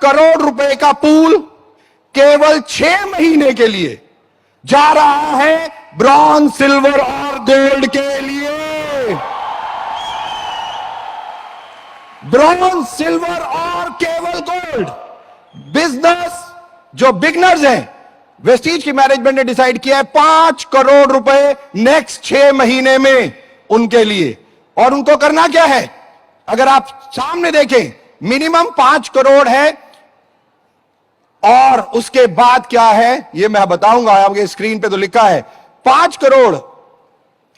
करोड़ रुपए का पूल केवल 6 महीने के लिए जा रहा है ब्रॉन्ज, सिल्वर और गोल्ड के लिए। ब्रॉन्ज, सिल्वर और केवल गोल्ड। बिजनेस जो बिगनर्स हैं, वेस्टीज की मैनेजमेंट ने डिसाइड किया है 5 करोड़ रुपए नेक्स्ट 6 महीने में उनके लिए। और उनको करना क्या है, अगर आप सामने देखें, मिनिमम 5 करोड़ है और उसके बाद क्या है ये मैं बताऊंगा, आपके स्क्रीन पे तो लिखा है 5 करोड़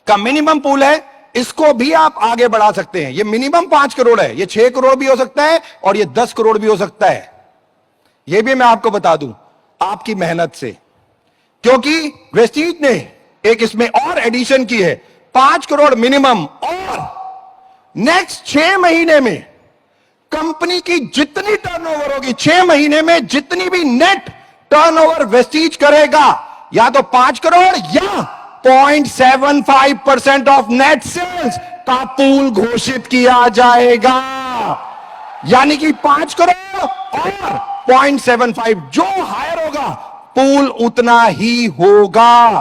का मिनिमम पूल है। इसको भी आप आगे बढ़ा सकते हैं। ये मिनिमम 5 करोड़ है, ये 6 करोड़ भी हो सकता है और ये 10 करोड़ भी हो सकता है। ये भी मैं आपको बता दूं आपकी मेहनत से, क्योंकि वेस्टीज ने एक इसमें और एडिशन की है, 5 करोड़ मिनिमम, और नेक्स्ट 6 महीने में कंपनी की जितनी टर्नओवर होगी, 6 महीने में जितनी भी नेट टर्नओवर वेस्टीज करेगा, या तो 5 करोड़ या 0.75% ऑफ नेट सेल्स का पूल घोषित किया जाएगा। यानी कि 5 करोड़ और 0.75, जो हायर होगा पूल उतना ही होगा।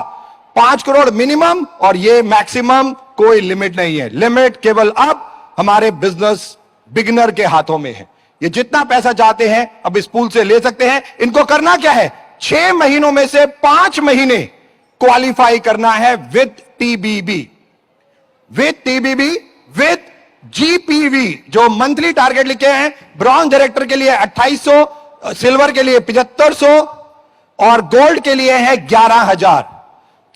5 करोड़ मिनिमम और ये मैक्सिमम, कोई लिमिट नहीं है। लिमिट केवल अब हमारे बिजनेस बिगिनर के हाथों में है। ये जितना पैसा चाहते हैं अब इस पूल से ले सकते हैं। इनको करना क्या है, 6 महीनों में से 5 महीने क्वालिफाई करना है विद टीबीबी, विद जीपीवी, जो मंथली टारगेट लिखे हैं। ब्रॉन्ज डायरेक्टर के लिए 2800, सिल्वर के लिए 7500 और गोल्ड के लिए है 11000।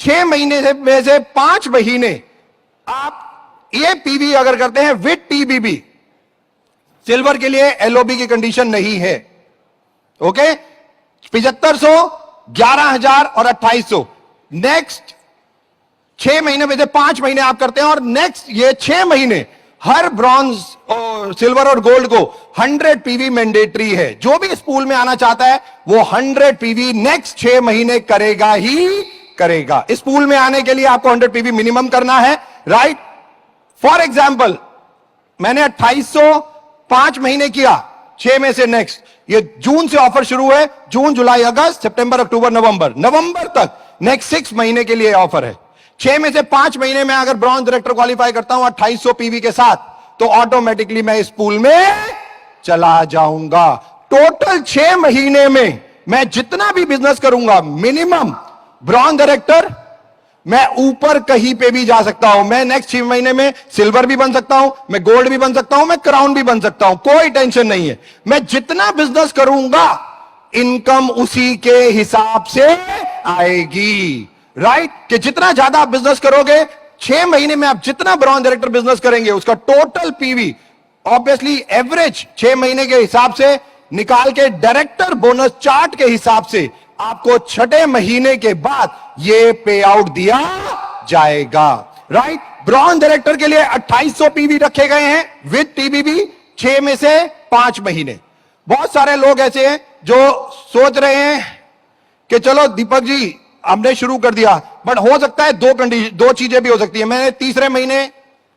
6 महीने में से 5 महीने आप ये पीवी अगर करते हैं विद टीबीबी, सिल्वर के लिए एलओबी की कंडीशन नहीं है, ओके। 7500, 11000 और 2800। नेक्स्ट 6 महीने में से 5 महीने आप करते हैं और नेक्स्ट ये 6 महीने हर ब्रॉन्ज, सिल्वर और गोल्ड को 100 पीवी मैंडेटरी है। जो भी इस पूल में आना चाहता है वो 100 पीवी नेक्स्ट 6 महीने करेगा ही करेगा। इस पूल में आने के लिए आपको 100 पीवी मिनिमम करना है, राइट। फॉर एग्जाम्पल मैंने 2800 5 महीने किया, 6 में से नेक्स्ट, ये जून से ऑफर शुरू है, जून, जुलाई, अगस्त, सितंबर, अक्टूबर, नवंबर तक नेक्स्ट 6 महीने के लिए ऑफर है। 6 में से 5 महीने में अगर ब्रॉन्ज डायरेक्टर क्वालिफाई करता हूं 2800 पीवी के साथ, तो ऑटोमेटिकली मैं इस पूल में चला जाऊंगा। टोटल 6 महीने में मैं जितना भी बिजनेस करूंगा, मिनिमम ब्रॉन्ज डायरेक्टर, मैं ऊपर कहीं पे भी जा सकता हूं। मैं नेक्स्ट 6 महीने में सिल्वर भी बन सकता हूं, मैं गोल्ड भी बन सकता हूं, मैं क्राउन भी बन सकता हूं, कोई टेंशन नहीं है। मैं जितना बिजनेस करूंगा इनकम उसी के हिसाब से आएगी, राइट। कि जितना ज्यादा आप बिजनेस करोगे, 6 महीने में आप जितना ब्रॉन्ज डायरेक्टर बिजनेस करेंगे उसका टोटल पीवी ऑब्वियसली एवरेज 6 महीने के हिसाब से निकाल के डायरेक्टर बोनस चार्ट के हिसाब से आपको 6ठे महीने के बाद ये पे आउट दिया जाएगा, राइट। ब्रॉन्ज डायरेक्टर के लिए 2800 पीवी रखे गए हैं विद टीबीबी, 6 में से 5 महीने। बहुत सारे लोग ऐसे हैं जो सोच रहे हैं कि चलो दीपक जी हमने शुरू कर दिया, बट हो सकता है दो चीजें भी हो सकती है। मैंने तीसरे महीने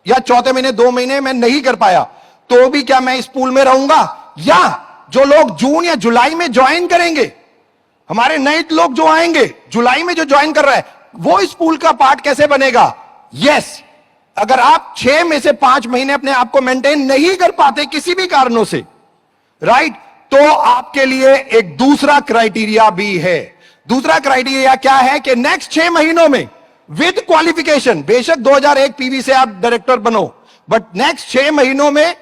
या चौथे महीने 2 महीने में नहीं कर पाया, तो भी क्या मैं इस पूल में रहूंगा? या जो लोग जून या जुलाई में ज्वाइन करेंगे, हमारे नए लोग जो आएंगे जुलाई में जो ज्वाइन कर रहा है, वो इस पूल का पार्ट कैसे बनेगा? यस, अगर आप 6 में से 5 महीने अपने आप को मेंटेन नहीं कर पाते किसी भी कारणों से, राइट, तो आपके लिए एक दूसरा क्राइटेरिया भी है। दूसरा क्राइटेरिया क्या है कि नेक्स्ट 6 महीनों में विद क्वालिफिकेशन, बेशक 2001 पीवी से आप डायरेक्टर बनो, बट नेक्स्ट 6 महीनों में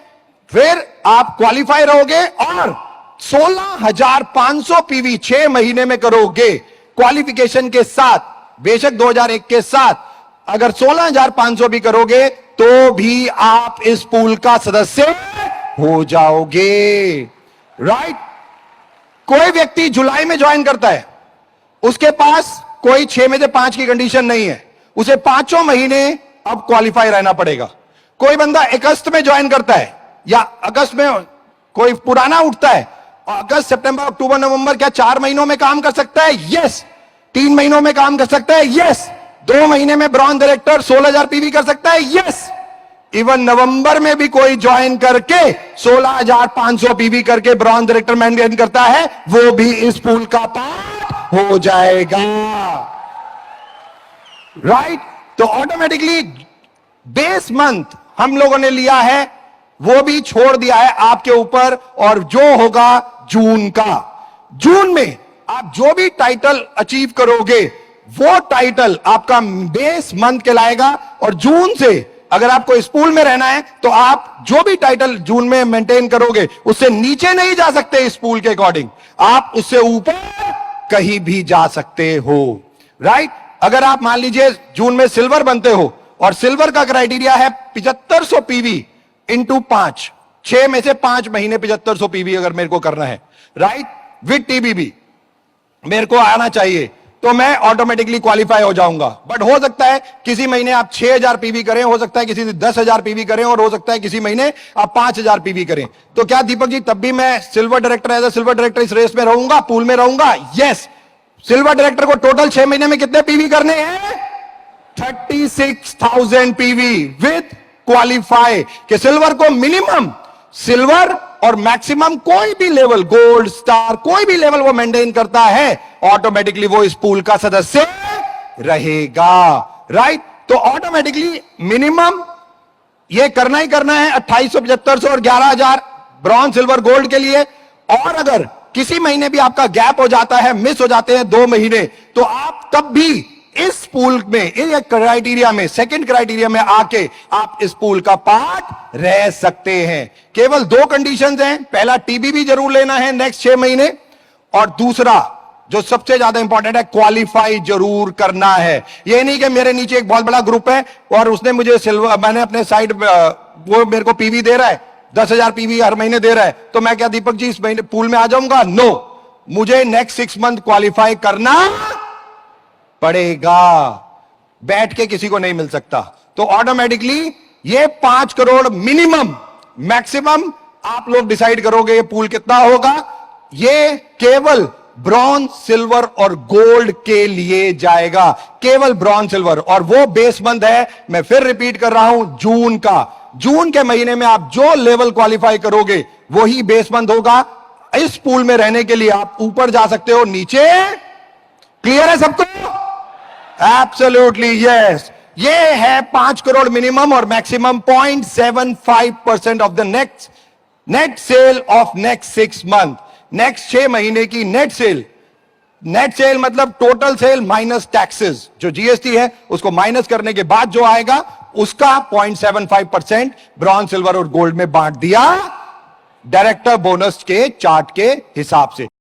फिर आप क्वालिफाई रहोगे और 16,500 पीवी 6 महीने में करोगे क्वालिफिकेशन के साथ। बेशक 2001 के साथ अगर 16,500 भी करोगे तो भी आप इस पूल का सदस्य हो जाओगे, राइट। कोई व्यक्ति जुलाई में ज्वाइन करता है, उसके पास कोई 6 में से 5 की कंडीशन नहीं है, उसे 5 महीने अब क्वालिफाई रहना पड़ेगा। कोई बंदा अगस्त में ज्वाइन करता है या अगस्त में कोई पुराना उठता है, अगस्त, सितंबर, अक्टूबर, नवंबर, क्या 4 महीनों में काम कर सकता है? यस। 3 महीनों में काम कर सकता है? यस। 2 महीने में ब्रॉन्ज डायरेक्टर 16,000 पीवी कर सकता है? यस। इवन नवंबर में भी कोई ज्वाइन करके 16,500 पीवी करके ब्रॉन्ज डायरेक्टर मेंटेन करता है, वो भी इस पूल का पार्ट हो जाएगा। राइट? तो ऑटोमेटिकली बेस मंथ हम लोगों ने लिया है, वो भी छोड़ दिया है आपके ऊपर, और जो होगा जून का, जून में आप जो भी टाइटल अचीव करोगे वो टाइटल आपका बेस मंथ कहलाएगा। और जून से अगर आपको इस पूल में रहना है तो आप जो भी टाइटल जून में मेंटेन करोगे उससे नीचे नहीं जा सकते, इस पूल के अकॉर्डिंग आप उससे ऊपर कहीं भी जा सकते हो। राइट? अगर आप मान लीजिए जून में सिल्वर बनते हो, और सिल्वर का क्राइटेरिया है 7500 पीवी इंटू 5, 6 में से 5 महीने 7500 पीवी अगर मेरे को करना है, राइट, विद टीबीबी मेरे को आना चाहिए, तो मैं ऑटोमेटिकली क्वालिफाई हो जाऊंगा। बट हो सकता है किसी महीने आप 6000 पीवी करें, हो सकता है किसी 10,000 पीवी करें, और हो सकता है किसी महीने आप 5000 पीवी करें। तो क्या दीपक जी तब भी मैं silver director, as a silver director इस रेस में रहूंगा, पूल में रहूंगा? यस। सिल्वर डायरेक्टर को टोटल 6 महीने में कितने पीवी करने हैं? 36,000 पीवी विद क्वालिफाई। कि सिल्वर को मिनिमम सिल्वर और मैक्सिमम कोई भी लेवल, गोल्ड, स्टार, कोई भी लेवल वो मेंटेन करता है, ऑटोमेटिकली वो इस पूल का सदस्य रहेगा। राइट? तो ऑटोमेटिकली मिनिमम ये करना ही करना है 2800, 7500 और 11,000 ब्रॉन्ज, सिल्वर, गोल्ड के लिए। और अगर किसी महीने भी आपका गैप हो जाता है, मिस हो जाते हैं 2 महीने, तो आप तब भी इस पूल में, इस क्राइटेरिया में, सेकंड क्राइटेरिया में आके आप इस पूल का पार्ट रह सकते हैं। केवल 2 कंडीशंस हैं। पहला, टीबीबी जरूर लेना है नेक्स्ट 6 महीने, और दूसरा जो सबसे ज्यादा इंपॉर्टेंट है, क्वालिफाई जरूर करना है। ये नहीं कि मेरे नीचे एक बहुत बड़ा ग्रुप है और उसने मुझे सिल्वर, मैंने अपने साइड वो मेरे को पीवी दे रहा है, 10,000 पीवी हर महीने दे रहा है, तो मैं क्या दीपक जी इस महीने पूल में आ जाऊंगा? नो, मुझे नेक्स्ट 6 मंथ क्वालिफाई करना पड़ेगा। बैठ के किसी को नहीं मिल सकता। तो ऑटोमेटिकली ये 5 करोड़ मिनिमम, मैक्सिमम आप लोग डिसाइड करोगे ये पूल कितना होगा। ये केवल ब्रॉन्ज, सिल्वर और गोल्ड के लिए जाएगा, केवल ब्रॉन्ज, सिल्वर, और वो बेस मंथ है, मैं फिर रिपीट कर रहा हूं, जून का। जून के महीने में आप जो लेवल क्वालिफाई करोगे वही बेस मंथ होगा। इस पूल में रहने के लिए आप ऊपर जा सकते हो, नीचे। क्लियर है सबको? Absolutely yes. ये है 5 करोड़ मिनिमम और maximum 0.75% of the net cell of next 6 month. Next 6 महीने की नेट सेल, नेट सेल मतलब टोटल सेल माइनस टैक्सेस, जो जीएसटी है उसको माइनस करने के बाद जो आएगा उसका 0.75% ब्रॉन्ज, सिल्वर और गोल्ड में बांट दिया डायरेक्टर बोनस के चार्ट के हिसाब से।